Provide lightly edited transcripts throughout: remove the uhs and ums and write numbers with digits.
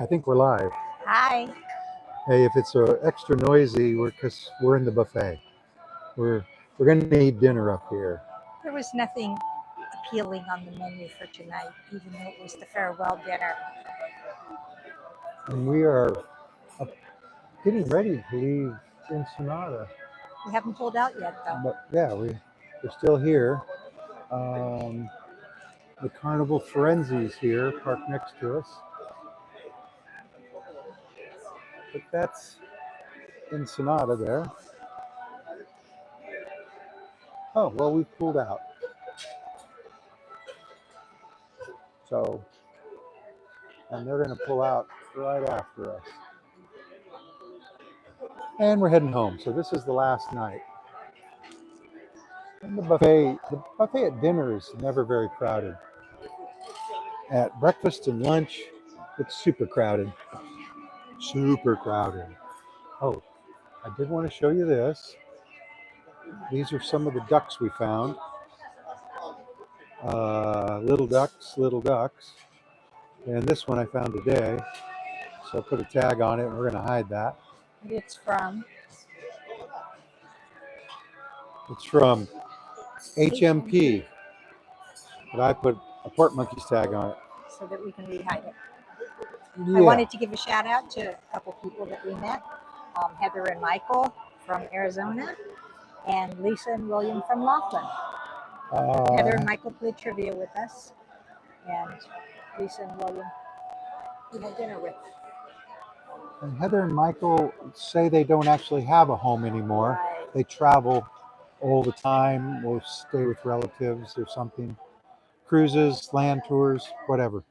I think we're live. Hi. Hey, if it's extra noisy, because we're in the buffet. We're we're gonna eat dinner up here. There was nothing appealing on the menu for tonight, even though it was the farewell dinner. And we are up, getting ready to leave Ensenada. We haven't pulled out yet, though. But yeah, we're still here. Um, the Carnival Forensi's here, parked next to us. But that's Ensenada there. Oh, well, we've pulled out. So, and they're going to pull out right after us. And we're heading home. So this is the last night. And the buffet at dinner is never very crowded. At breakfast and lunch, it's super crowded. Super crowded. Oh, I did want to show you this. These are some of the ducks we found. Little ducks, little ducks. And this one I found today. So I put a tag on it and we're going to hide that. It's from It's from HMP. But I put a Port Monkeys tag on it. so that we can rehide it. Yeah. I wanted to give a shout out to a couple people that we met, Heather and Michael from Arizona, and Lisa and William from Laughlin. Heather and Michael played trivia with us, and Lisa and William we had dinner with. And Heather and Michael say they don't actually have a home anymore. Right. They travel all the time or stay with relatives or something. Cruises, land tours, whatever.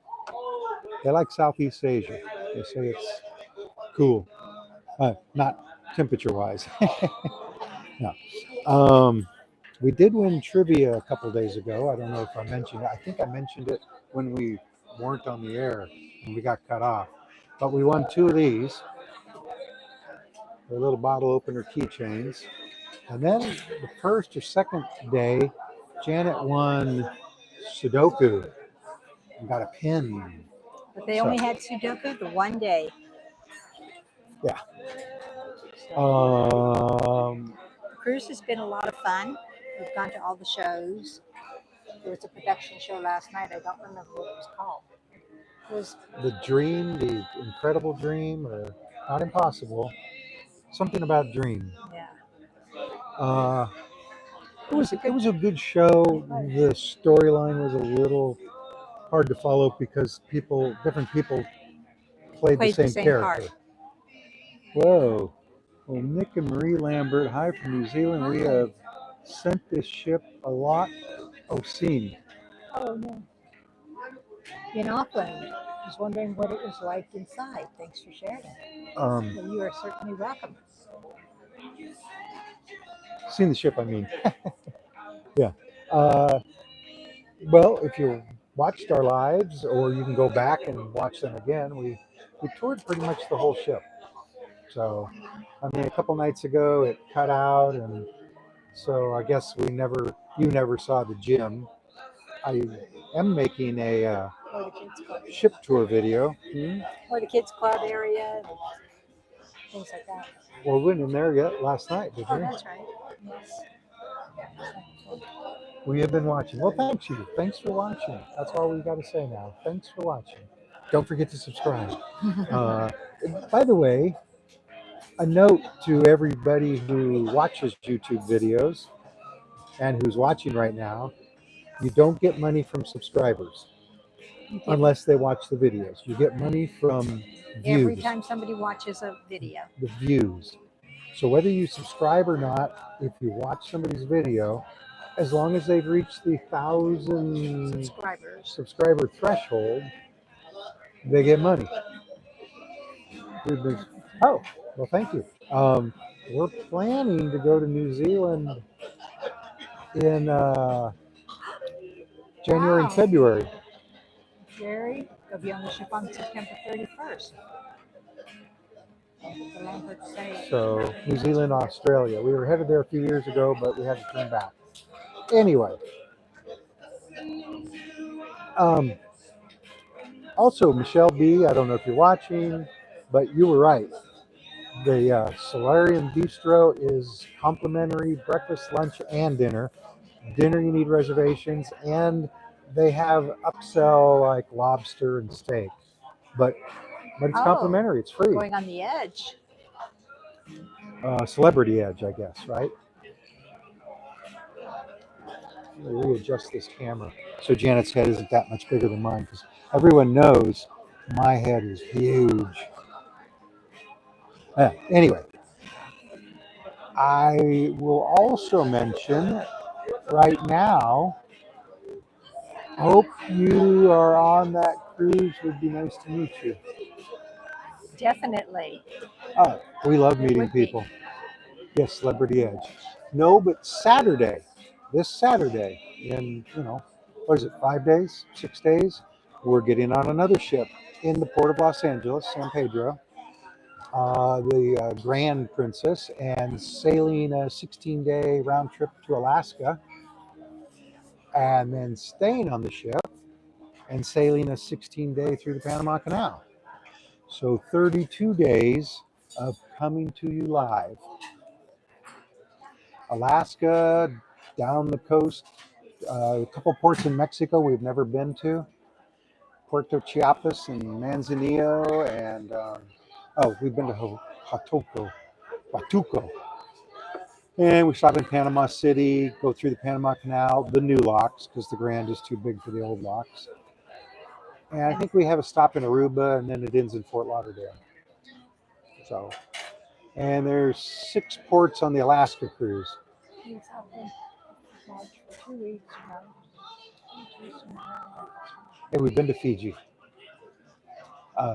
They like Southeast Asia. They say it's cool. Not temperature-wise. No. We did win trivia a couple days ago. I don't know if I mentioned it. I think I mentioned it when we weren't on the air and we got cut off. But we won two of these. They're little bottle opener keychains. And then the first or second day, Janet won Sudoku and got a pin. But they only had Sudoku the one day. Yeah. The cruise has been a lot of fun. We've gone to all the shows. There was a production show last night. I don't remember what it was called. It was The Dream, the Incredible Dream, or Not Impossible. Something about Dream. yeah. It was a good show. The storyline was a little hard to follow because different people played the same character. part. Whoa. Well, Nick and Marie Lambert, hi from New Zealand. We have sent this ship a lot. Oh, seen. Oh no. In Auckland. I was wondering what it was like inside. Thanks for sharing. Well, you are certainly welcome. Seen the ship, I mean. Yeah. Well, if you watched our lives, or you can go back and watch them again, we toured pretty much the whole ship. So, I mean, a couple nights ago it cut out, and so I guess you never saw the gym. I am making a Or the kids club. ship tour video. Or the kids club area. Things like that. Well, we went in there yet last night, didn't Oh, we? that's right. Yes. We have been watching. Well, thanks you. Thanks for watching. That's all we got to say now. Thanks for watching. Don't forget to subscribe. By the way, a note to everybody who watches YouTube videos and who's watching right now: you don't get money from subscribers unless they watch the videos. You get money from views. Every time somebody watches a video. The views. So whether you subscribe or not, if you watch somebody's video, as long as they've reached the 1,000 subscriber threshold, they get money. Oh, well, thank you. We're planning to go to New Zealand in January and February. Jerry, they'll be on the ship on September 31st. So New Zealand, Australia. We were headed there a few years ago, but we had to turn back. Anyway, Also, Michelle B., I don't know if you're watching, but you were right. The Solarium Bistro is complimentary breakfast, lunch, and dinner. Dinner, you need reservations, and they have upsell like lobster and steak. But it's Oh, complimentary. It's free. going on the edge. Celebrity Edge, I guess, right? Let me readjust this camera so Janet's head isn't that much bigger than mine because everyone knows my head is huge. Anyway, I will also mention right now, hope you are on that cruise. Would be nice to meet you. Definitely. We love It meeting would be. people. Yes, Celebrity Edge. No, but Saturday, this Saturday, in, what is it, 5 days, 6 days, we're getting on another ship in the port of Los Angeles, San Pedro, the Grand Princess, and sailing a 16-day round trip to Alaska, and then staying on the ship and sailing a 16-day through the Panama Canal. So 32 days of coming to you live. Alaska, down the coast, a couple ports in Mexico we've never been to. Puerto Chiapas and Manzanillo, and we've been to Huatuco. And we stop in Panama City, go through the Panama Canal, the new locks, because the Grand is too big for the old locks. And I think we have a stop in Aruba, and then it ends in Fort Lauderdale. So, and there's 6 ports on the Alaska cruise. He's out in Lodge for 2 weeks now. Hey, we've been to Fiji,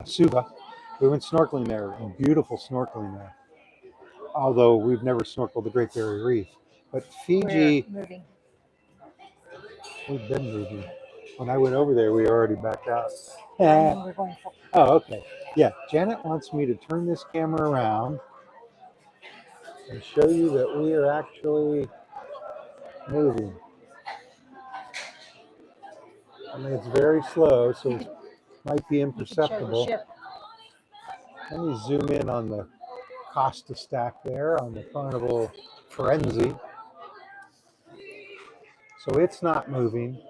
Suva. We went snorkeling there, and beautiful snorkeling there. Although we've never snorkeled the Great Barrier Reef, but Fiji, We're moving. we've been moving. When I went over there, we were already backed out. And we're going for Oh, okay. Yeah, Janet wants me to turn this camera around and show you that we are actually moving. I mean, it's very slow, so it might be you can show the imperceptible. ship. Let me zoom in on the Costa stack there on the Carnival Frenzy. So it's not moving.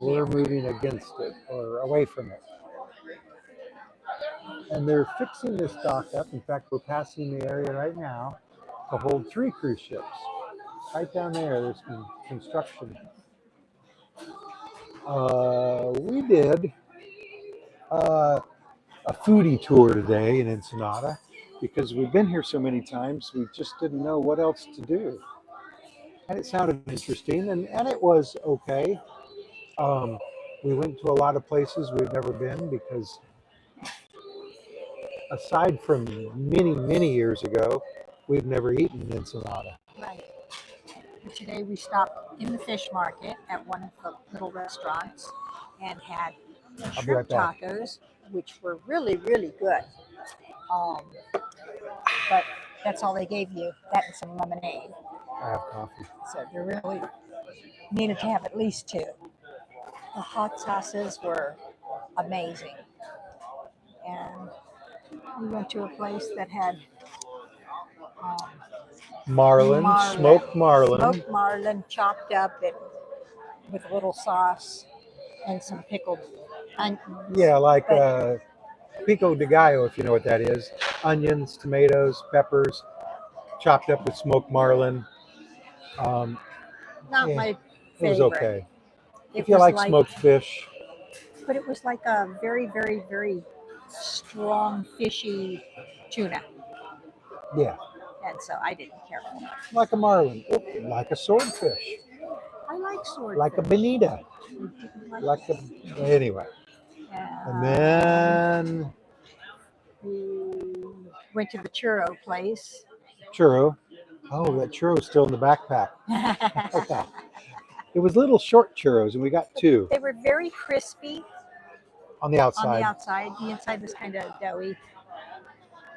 We're moving against it or away from it. And they're fixing this dock up. In fact, we're passing the area right now to hold 3 cruise ships. Right down there, there's construction. We did a foodie tour today in Ensenada because we've been here so many times, we just didn't know what else to do. And it sounded interesting, and it was okay. We went to a lot of places we've never been because aside from many, many years ago, we've never eaten in Ensenada. Right. And today we stopped in the fish market at one of the little restaurants and had shrimp tacos, which were really, really good. But that's all they gave you, that and some lemonade. I have coffee. So they really needed to have at least 2. The hot sauces were amazing. And we went to a place that had Marlin, smoked marlin. Smoked marlin chopped up with a little sauce and some pickled onions. Yeah, like pico de gallo, if you know what that is. Onions, tomatoes, peppers, chopped up with smoked marlin. Not my favorite. It was okay. If you like smoked fish. But it was like a very, very, very strong fishy tuna. Yeah. And so I didn't care for it. Like a marlin. Like a swordfish. I like swordfish. Like a bonita. Anyway. And then we went to the churro place. Churro. Oh, that churro's still in the backpack. Okay. It was little short churros, and we got 2. They were very crispy. On the outside. On the outside. The inside was kind of doughy.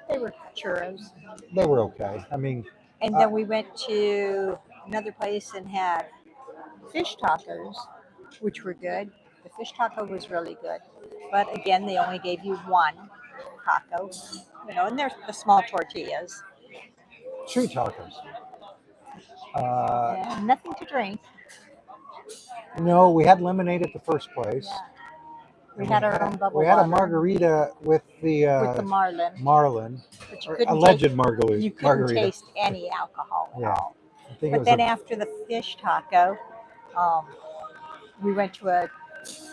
They were churros. They were okay. I mean. And then we went to another place and had fish tacos, which were good. The fish taco was really good. But again, they only gave you one taco, and they're the small tortillas. Street tacos. And nothing to drink. No, we had lemonade at the first place. Yeah. We had our own bubble We had a water margarita with the with the marlin, marlin, but you or couldn't alleged margarita. you couldn't taste any alcohol at Yeah. all. I think it But was then a, after the fish taco, um, we went to a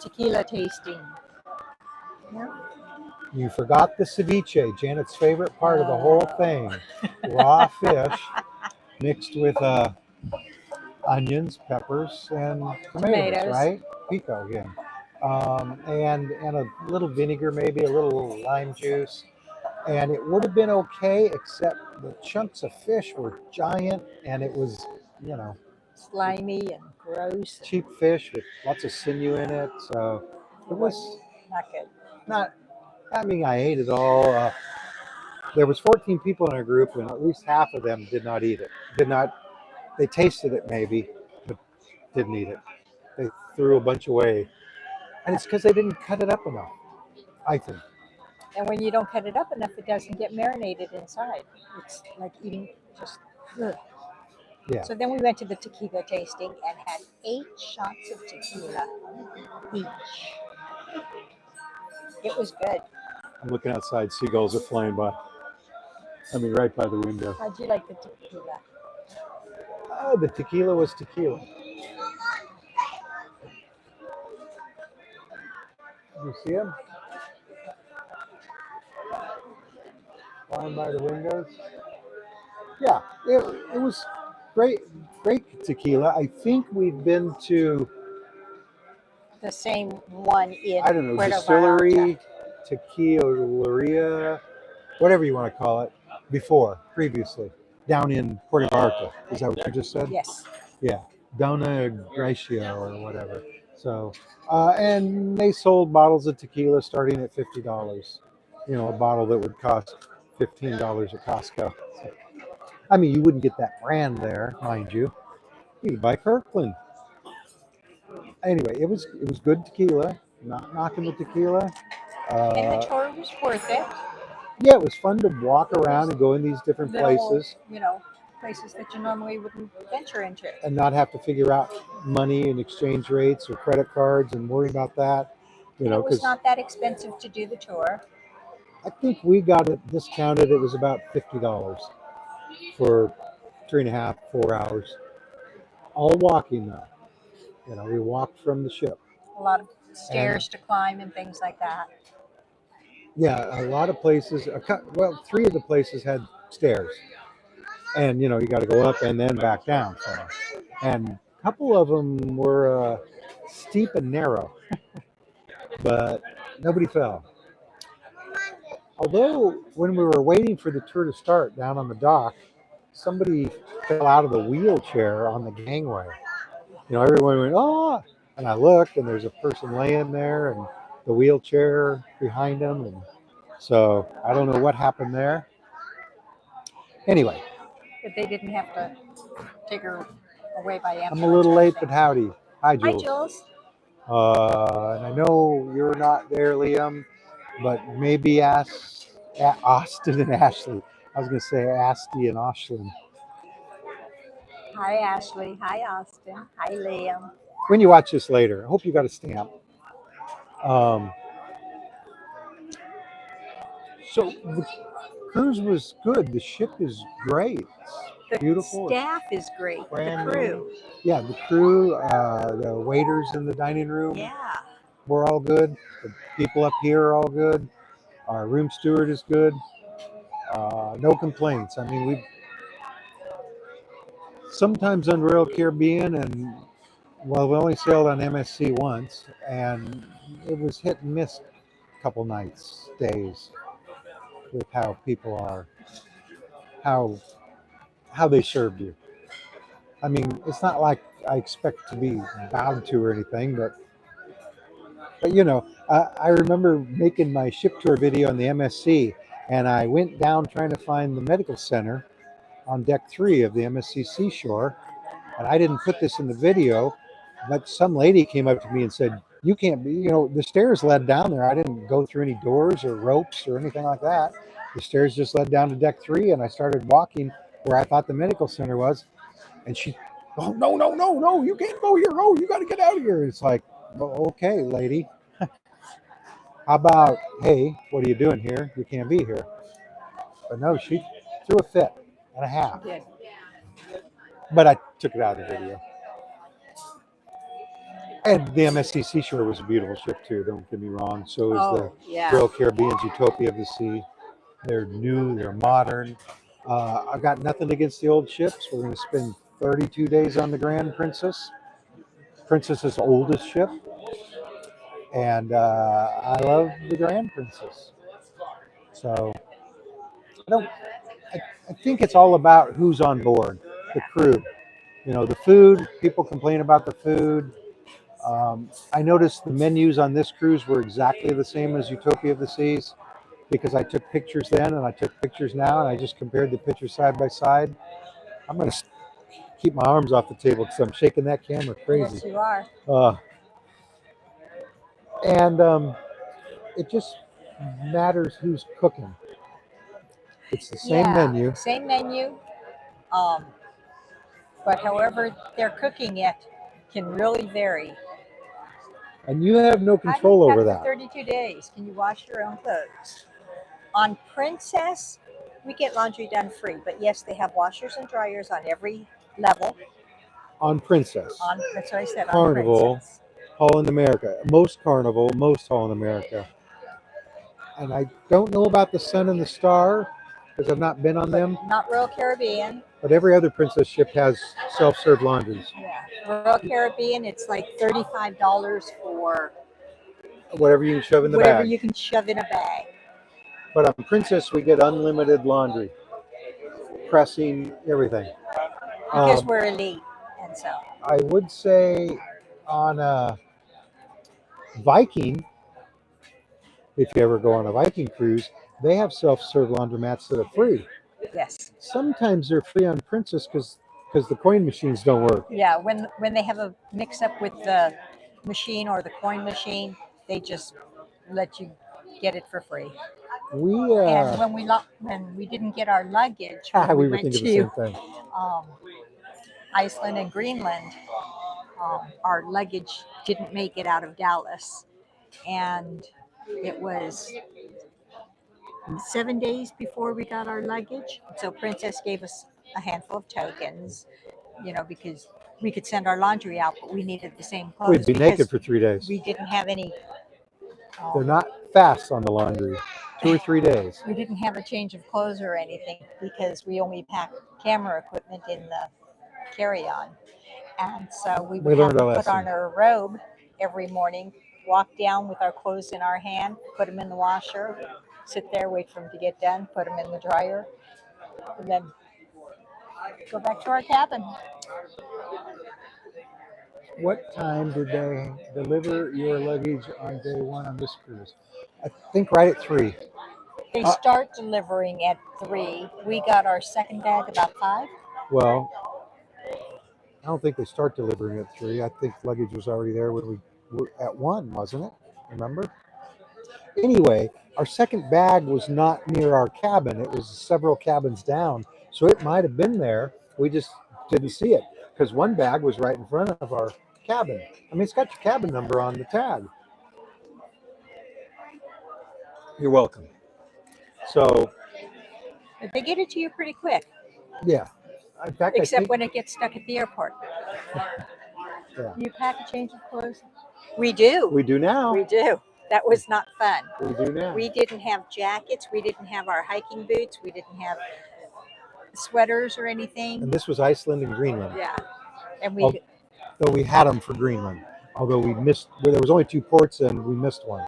tequila tasting. Yeah. you forgot the ceviche, Janet's favorite part of the whole thing. Raw fish mixed with onions, peppers, and tomatoes, right? Pico again. And a little vinegar, maybe a little lime juice. And it would have been okay, except the chunks of fish were giant, and it was, you know, Slimy and gross. cheap fish with lots of sinew in it. So it was not good. not. I mean, I ate it all. There was 14 people in our group, and at least half of them did not eat it. Did not. They tasted it maybe, but didn't eat it. They threw a bunch away, and it's because they didn't cut it up enough, I think. And when you don't cut it up enough, it doesn't get marinated inside. It's like eating just. Ugh. Yeah. So then we went to the tequila tasting and had 8 shots of tequila each. It was good. I'm looking outside. Seagulls are flying by. I mean, right by the window. How'd you like the tequila? Oh, the tequila was tequila. You see him? Flying by the windows. Yeah, it was great tequila. I think we've been to The same one in I don't know, Puerto distillery, Vallarta. tequileria, whatever you want to call it, previously, down in Puerto Vallarta. Is that what you just said? Yes. Yeah, Dona Gracia or whatever. So, and they sold bottles of tequila starting at $50. You know, a bottle that would cost $15 at Costco. So, I mean, you wouldn't get that brand there, mind you. You could buy Kirkland. Anyway, it was good tequila. Not knocking the tequila. And the tour was worth it. Yeah, it was fun to walk around and go in these different places. Places that you normally wouldn't venture into. And not have to figure out money and exchange rates or credit cards and worry about that. It was not that expensive to do the tour. I think we got it discounted. It was about $50 for 3.5, 4 hours. All walking though. You know, we walked from the ship. A lot of stairs to climb and things like that. Yeah, a lot of places. Well, 3 of the places had stairs, and you got to go up and then back down. So, and a couple of them were steep and narrow, but nobody fell. Although when we were waiting for the tour to start down on the dock, somebody fell out of the wheelchair on the gangway. Everyone went, "Oh!" And I looked, and there's a person laying there, and the wheelchair behind him, and so I don't know what happened there. Anyway. But they didn't have to take her away by ambulance. I'm a little late, but howdy. Hi, Jules. Hi, Jules. And I know you're not there, Liam, but maybe ask Austin and Ashley. I was going to say Asti and Ashlyn. Hi, Ashley. Hi, Austin. Hi, Liam. When you watch this later, I hope you got a stamp. So the cruise was good. The ship is great. It's beautiful. The staff is great. The crew. Yeah, the crew, the waiters in the dining room. Yeah. We're all good. The people up here are all good. Our room steward is good. No complaints. I mean, sometimes on Royal Caribbean, and we only sailed on MSC once, and it was hit and miss a couple nights, days, with how people are, how they served you. I mean, it's not like I expect to be bowed to or anything, but I remember making my ship tour video on the MSC, and I went down trying to find the medical center on deck 3 of the MSC Seashore, and I didn't put this in the video, but some lady came up to me and said, You can't be, the stairs led down there. I didn't go through any doors or ropes or anything like that. The stairs just led down to deck 3, and I started walking where I thought the medical center was. And she, oh, no, no, no, no, you can't go here. Oh, you got to get out of here. It's like, well, okay, lady. How about, hey, what are you doing here? You can't be here. But no, she threw a fit and a half. She did. But I took it out of the video. And the MSC Seashore was a beautiful ship too, don't get me wrong. So is the Royal Caribbean's Utopia of the Sea. They're new, they're modern. I've got nothing against the old ships. We're going to spend 32 days on the Grand Princess. Princess's oldest ship. And I love the Grand Princess. So I think it's all about who's on board, the crew. The food, people complain about the food. I noticed the menus on this cruise were exactly the same as Utopia of the Seas because I took pictures then and I took pictures now and I just compared the pictures side by side. I'm going to keep my arms off the table because I'm shaking that camera crazy. Yes, you are. And it just matters who's cooking. It's the same menu. Same menu. But however they're cooking it can really vary. And you have no control over that. 32 days. Can you wash your own clothes? On Princess, we get laundry done free. But yes, they have washers and dryers on every level. On Princess. That's what I said. Carnival, on Princess. Holland America. Most Carnival, most Holland America. And I don't know about the Sun and the Star because I've not been on them. Not Royal Caribbean. But every other Princess ship has self-serve laundries. Yeah. Royal Caribbean, it's like $35 for whatever you can shove in the whatever bag. you can shove in a bag. But on Princess, we get unlimited laundry, pressing, everything. Because we're elite, and so. I would say on a Viking, if you ever go on a Viking cruise, they have self-serve laundromats that are free. Yes. Sometimes they're free on Princess because the coin machines don't work. Yeah, when they have a mix-up with the machine or the coin machine, they just let you get it for free. And when we didn't get our luggage, when we we were went thinking to the same thing. Iceland and Greenland, our luggage didn't make it out of Dallas, and it was 7 days before we got our luggage. So Princess gave us a handful of tokens, because we could send our laundry out, but we needed the same clothes. We'd be naked for 3 days. We didn't have any. They're not fast on the laundry. 2 or 3 days. We didn't have a change of clothes or anything because we only packed camera equipment in the carry-on. And so we would have to put on our robe every morning, walk down with our clothes in our hand, put them in the washer, sit there, wait for them to get done, put them in the dryer, and then go back to our cabin. What time did they deliver your luggage on day 1 on this cruise? I think right at 3. They start delivering at 3. We got our second bag about 5. Well, I don't think they start delivering at 3. I think luggage was already there when we were at 1, wasn't it? Remember? Anyway, our second bag was not near our cabin. It was several cabins down. So it might have been there. We just didn't see it because one bag was right in front of our cabin. I mean, it's got your cabin number on the tag. You're welcome. So. But they get it to you pretty quick. Yeah. In fact, except when it gets stuck at the airport. Yeah. You pack a change of clothes? We do. We do now. We do. That was not fun. We do now. We didn't have jackets. We didn't have our hiking boots. We didn't have sweaters or anything. And this was Iceland and Greenland. Yeah. And though we had them for Greenland. Although we missed, there was only 2 ports and we missed one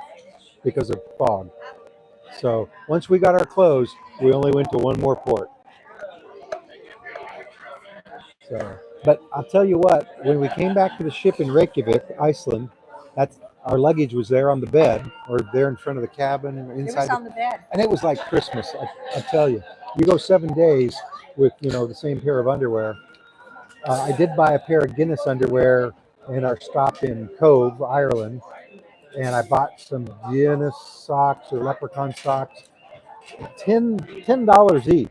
because of fog. So once we got our clothes, we only went to one more port. So, but I'll tell you what, when we came back to the ship in Reykjavik, Iceland, our luggage was there on the bed or there in front of the cabin and inside. It was on the bed. And it was like Christmas. I tell you, you go 7 days with, the same pair of underwear. I did buy a pair of Guinness underwear in our stop in Cove, Ireland. and I bought some Vienna socks or leprechaun socks, $10 each,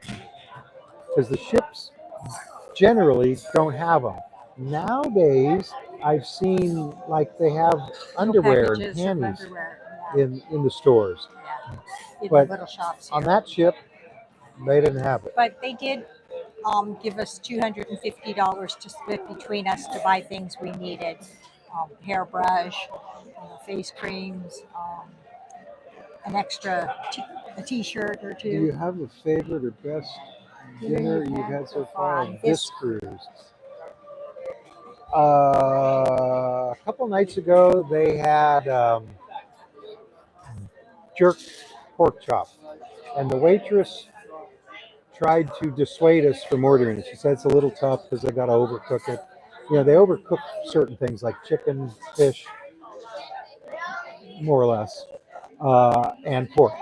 because the ships generally don't have them. Nowadays, I've seen like they have Little underwear and packages of panties underwear. in the stores, Yeah. In the but little shops on here. that ship, they didn't have it. But they did give us $250 to split between us to buy things we needed. Hairbrush, face creams, an extra a t-shirt or Do you two. have a favorite or best dinner you've had so far on this cruise? A couple nights ago, they had jerk pork chop, and the waitress tried to dissuade us from ordering it. She said it's a little tough because they got to overcook it. You know, they overcook certain things like chicken, fish, more or less, and pork.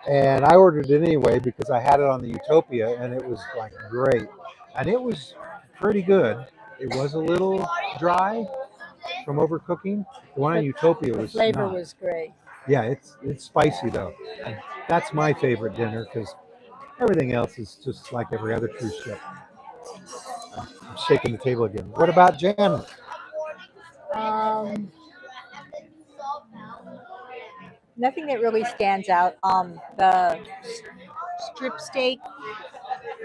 And I ordered it anyway because I had it on the Utopia, and it was like great, and it was pretty good. It was a little dry from overcooking. The one on But Utopia the was flavor not. was great. Yeah, it's spicy though. And that's my favorite dinner because everything else is just like every other cruise ship. I'm shaking the table again. What about Janet? Um, Nothing that really stands out. The strip steak,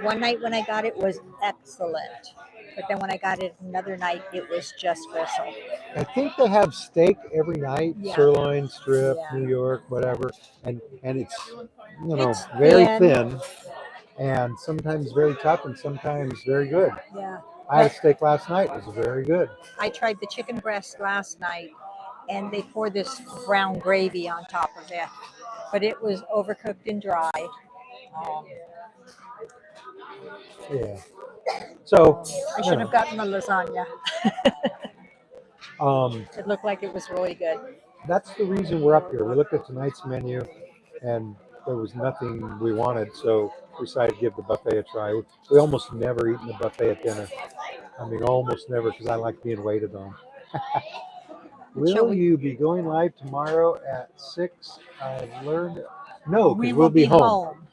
one night when I got it was excellent. But then when I got it another night, it was just gristle. I think they have steak every night, Yeah. sirloin, strip, Yeah. New York, whatever, and it's It's very thin. thin and sometimes very tough and sometimes very good. Yeah. I had a But steak last night. It was very good. I tried the chicken breast last night and they poured this brown gravy on top of it. But it was overcooked and dry. Um, Yeah. So, I you should know, have gotten the lasagna. um, It looked like it was really good. that's the reason we're up here. We looked at tonight's menu, and there was nothing we wanted, so we decided to give the buffet a try. We almost never eat in the buffet at dinner. I mean, almost never, because I like being waited on. Shall Will we? you be going live tomorrow at 6? I've learned. No, We because will we'll be be home. home.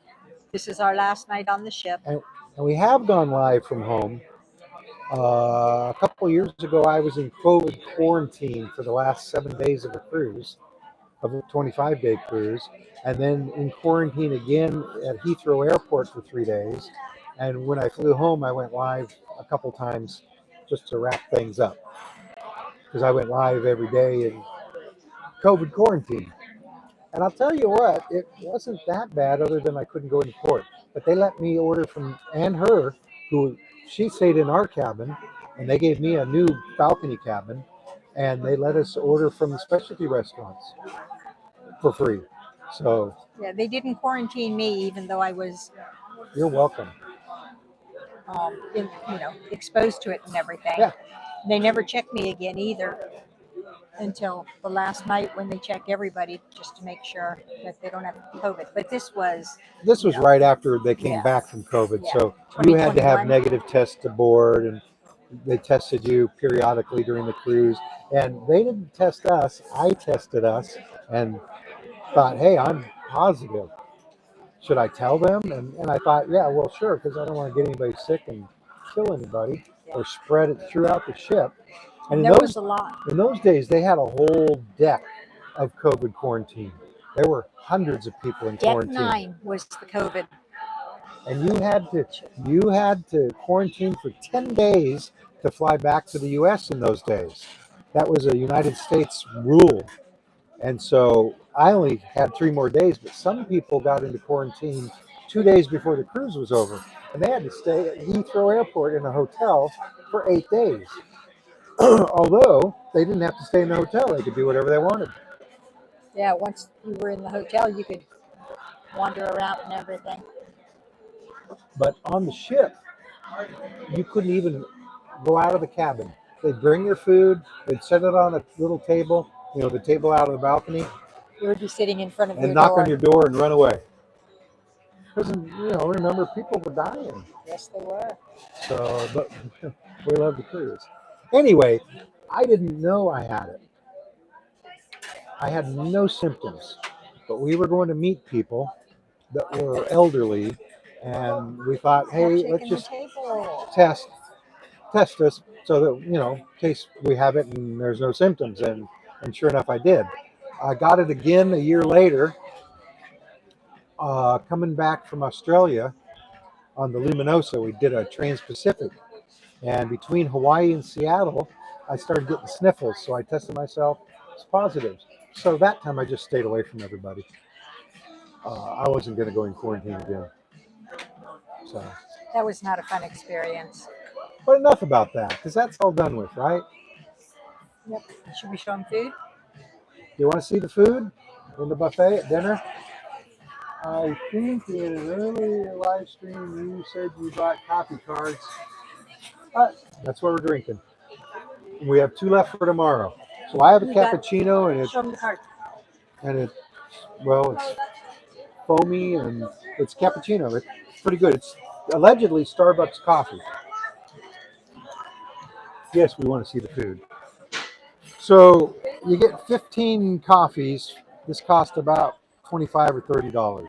This is our last night on the ship. And we have gone live from home. A couple years ago, I was in COVID quarantine for the last 7 days of a cruise, of a 25-day cruise, and then in quarantine again at Heathrow Airport for 3 days. And when I flew home, I went live a couple times just to wrap things up because I went live every day in COVID quarantine. And I'll tell you what, it wasn't that bad other than I couldn't go into port. But they let me order from and her, who she stayed in our cabin, and they gave me a new balcony cabin, and they let us order from the specialty restaurants for free. So Yeah, they didn't quarantine me, even though I was, you're welcome. exposed to it and everything. Yeah, They never checked me again either until the last night when they check everybody just to make sure that they don't have COVID. But this was, this was right after they came yeah, back from COVID, yeah, so you had to have 2021. negative tests aboard, and they tested you periodically during the cruise. And they didn't test us; I tested us, and thought, hey, I'm positive. Should I tell them? And I thought, yeah, well, sure, because I don't want to get anybody sick and kill anybody Yeah. or spread it throughout the ship. And There was a lot. in those days, they had a whole deck of COVID quarantine. There were hundreds of people in Deck quarantine, 9 was the COVID. and you had to quarantine for 10 days to fly back to the U.S. in those days. That was a United States rule. And so I only had 3 more days, but some people got into quarantine 2 days before the cruise was over. And they had to stay at Heathrow Airport in a hotel for 8 days. Although they didn't have to stay in the hotel, they could do whatever they wanted. Yeah, once you were in the hotel, you could wander around and everything. But on the ship, you couldn't even go out of the cabin. They'd bring your food, they'd set it on a little table, the table out of the balcony, You would be sitting in front of and your knock on door. your door and run away. Because, remember, people were dying. Yes, they were. So, but we love the cruise. Anyway, I didn't know I had it. I had no symptoms, but we were going to meet people that were elderly, and we thought, hey, let's just test test us so that in case we have it and there's no symptoms. And sure enough, I did. I got it again a year later, coming back from Australia on the Luminosa. We did a Trans-Pacific, and between Hawaii and Seattle, I started getting sniffles. So I tested myself; it's positive. So that time, I just stayed away from everybody. I wasn't going to go in quarantine again. So, That was not a fun experience. but enough about that, because that's all done with, right? Yep. Should we show them food? You want to see the food in the buffet at dinner? I think in an earlier live stream you said you bought coffee cards. That's what we're drinking. We have 2 left for tomorrow. So I have a cappuccino, and show them the card. it's foamy, and it's cappuccino. It's pretty good. It's allegedly Starbucks coffee. Yes, we want to see the food. So you get 15 coffees. This cost about $25 or $30.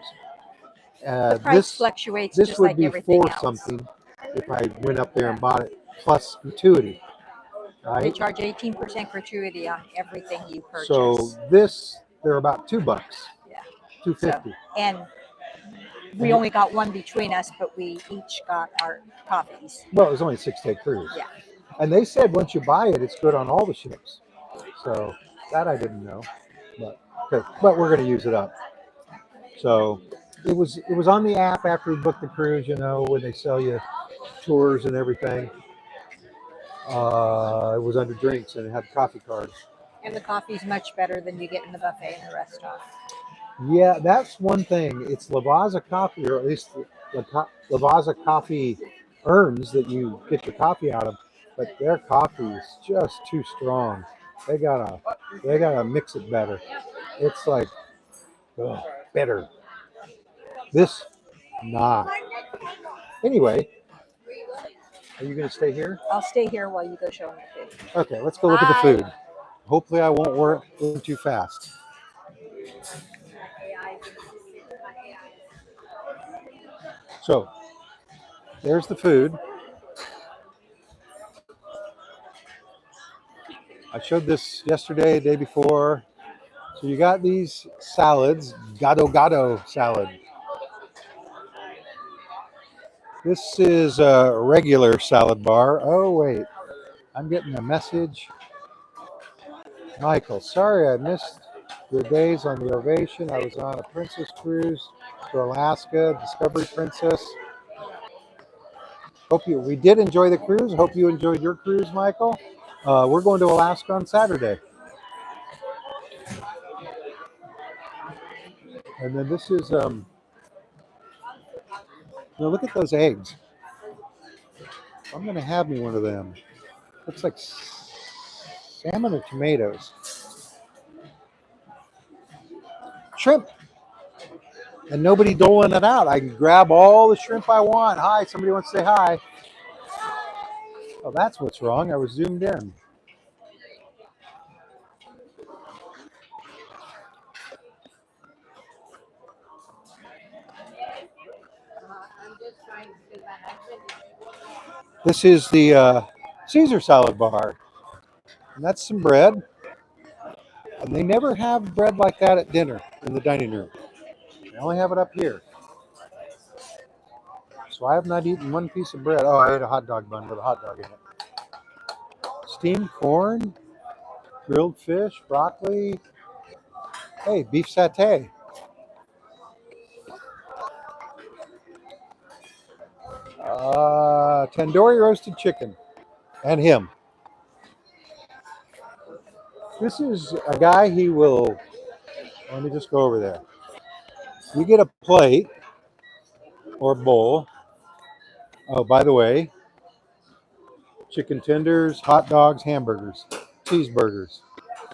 The price fluctuates this just would like be everything for else. something if I went up there and bought it plus gratuity. Right? They charge 18% gratuity on everything you purchase. So they're about $2. Yeah. $2.50. And we only got one between us, but we each got our coffees. Well, it was only a 6-day cruise. Yeah. And they said once you buy it, it's good on all the ships. So that I didn't know. But we're going to use it up. So it was on the app after we booked the cruise, when they sell you tours and everything. It was under drinks, and it had coffee cards. And the coffee's much better than you get in the buffet in the restaurant. Yeah, that's one thing. It's Lavazza coffee, or at least Lavazza coffee urns that you get your coffee out of, but their coffee is just too strong. They gotta mix it better. It's like better. This not. Anyway, are you gonna stay here? I'll stay here while you go show them the food. Okay, let's go look at the food. Hopefully, I won't work too fast. So, there's the food. I showed this yesterday, day before. So you got these salads, gado salad. This is a regular salad bar. Oh, wait. I'm getting a message. Michael, sorry I missed your days on the Ovation. I was on a princess cruise to Alaska, Discovery Princess. We did enjoy the cruise. Hope you enjoyed your cruise, Michael. We're going to Alaska on Saturday. And then this is, look at those eggs. I'm going to have me one of them. Looks like salmon or tomatoes. Shrimp. And nobody doling it out. I can grab all the shrimp I want. Hi, somebody wants to say hi. Oh, that's what's wrong. I was zoomed in. This is the Caesar salad bar. And that's some bread. And they never have bread like that at dinner in the dining room. They only have it up here. So I have not eaten one piece of bread. Oh, I ate a hot dog bun with a hot dog in it. Steamed corn, grilled fish, broccoli. Hey, beef satay. Tandoori roasted chicken. And him. This is a guy, let me just go over there. You get a plate or bowl. Oh, by the way, chicken tenders, hot dogs, hamburgers, cheeseburgers,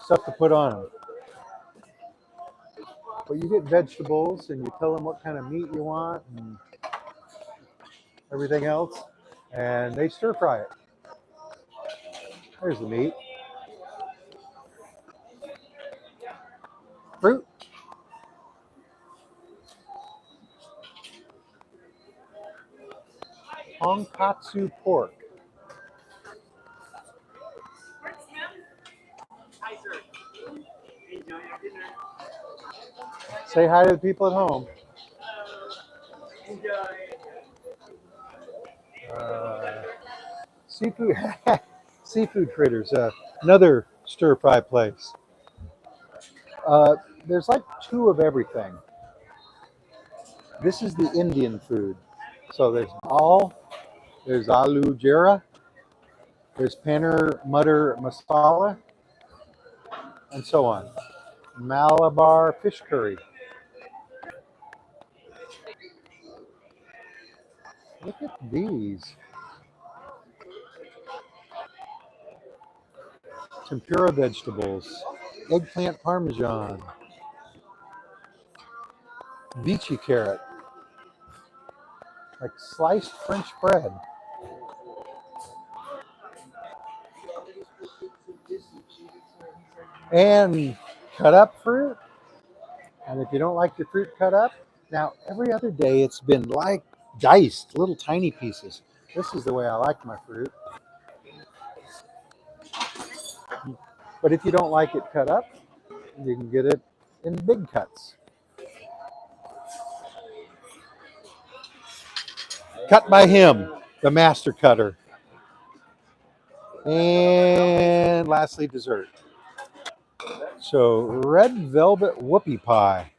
stuff to put on them. But you get vegetables, and you tell them what kind of meat you want and everything else, and they stir fry it. There's the meat. Fruit. Tonkatsu pork. Say hi to the people at home. Seafood, seafood critters. Another stir fry place. Uh, there's like two of everything. This is the Indian food. So there's dal, there's aloo jera, there's paneer mutter masala, and so on. Malabar fish curry. Look at these. Tempura vegetables, eggplant parmesan, beachy carrot, like sliced French bread. And cut up fruit. And if you don't like your fruit cut up, now every other day it's been like diced, little tiny pieces. This is the way I like my fruit. But if you don't like it cut up, you can get it in big cuts. Cut by him, the master cutter. And lastly, dessert. So red velvet whoopie pie.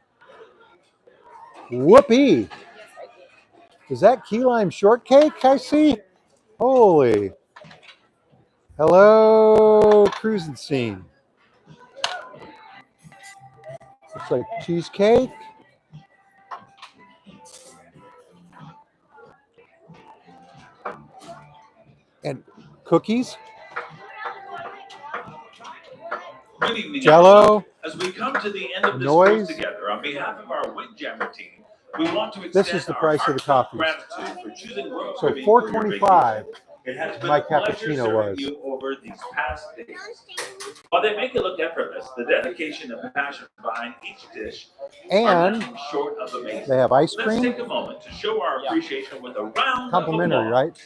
Whoopie! Is that key lime shortcake I see? Holy. Hello, cruising scene. Looks like cheesecake. And cookies. Good evening, Jello. As we come to the end of this Noise. cruise together, on behalf of our Windjammer team, we want to extend This is the price of the coffees. gratitude for choosing Royal So Caribbean for your $4.25. vacation. It has been My a pleasure cappuccino serving was. you over these past days. While they make it look effortless, the dedication and passion behind each dish are And nothing short of amazing. they have ice Let's cream. take a moment to show our appreciation with a round Complimentary, of applause.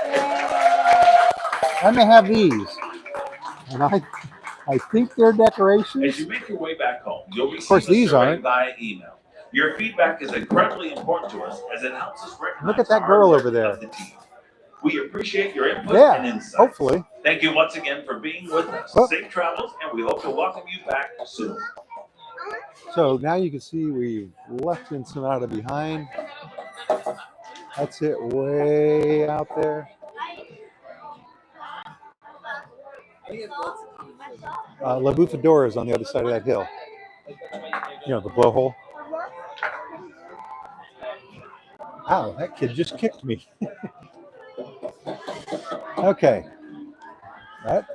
right? I may have these. And I think they're decorations. As you make your way back home, you'll receive Of course, these a survey aren't. via email. Your feedback is incredibly important to us as it helps us recognize Look at that the girl hard over work there. of the team. We appreciate your input and Yeah, insights. hopefully. Thank you once again for being with us. Oh. Safe travels, and we hope to welcome you back soon. So now you can see we left Ensenada behind. That's it way out there. La Bufadora is on the other side of that hill. You know, the blowhole. Ow, that kid just kicked me. Okay. That.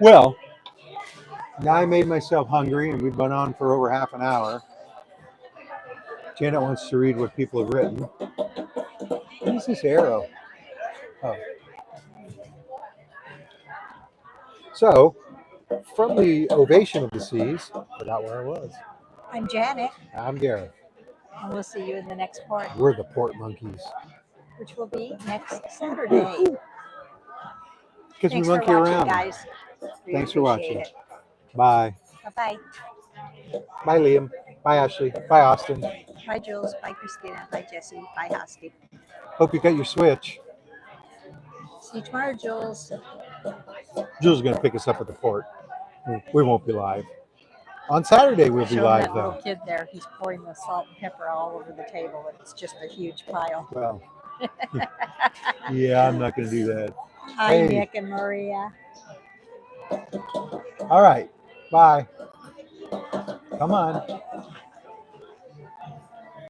Well, now I made myself hungry, and we've been on for over half an hour. Janet wants to read what people have written. What is this arrow? Oh. So, from the Ovation of the Seas, forgot where I was. I'm Janet, I'm Gareth. and we'll see you in the next port, We're the port monkeys. which will be next Saturday. Because we Thanks for monkey watching, around. guys. We Thanks for appreciate watching. it. Bye. Bye-bye. Bye, Liam. Bye, Ashley. Bye, Austin. Bye, Jules. Bye, Christina. Bye, Jesse. Bye, Hosky. Hope you got your Switch. See you tomorrow, Jules. Jules is going to pick us up at the port. We won't be live. On Saturday, we'll be Show live, that little though. kid there. He's pouring the salt and pepper all over the table, and it's just a huge pile. Well, yeah, I'm not going to do that. Hi, Hey. Nick and Maria. All right. Bye. Come on.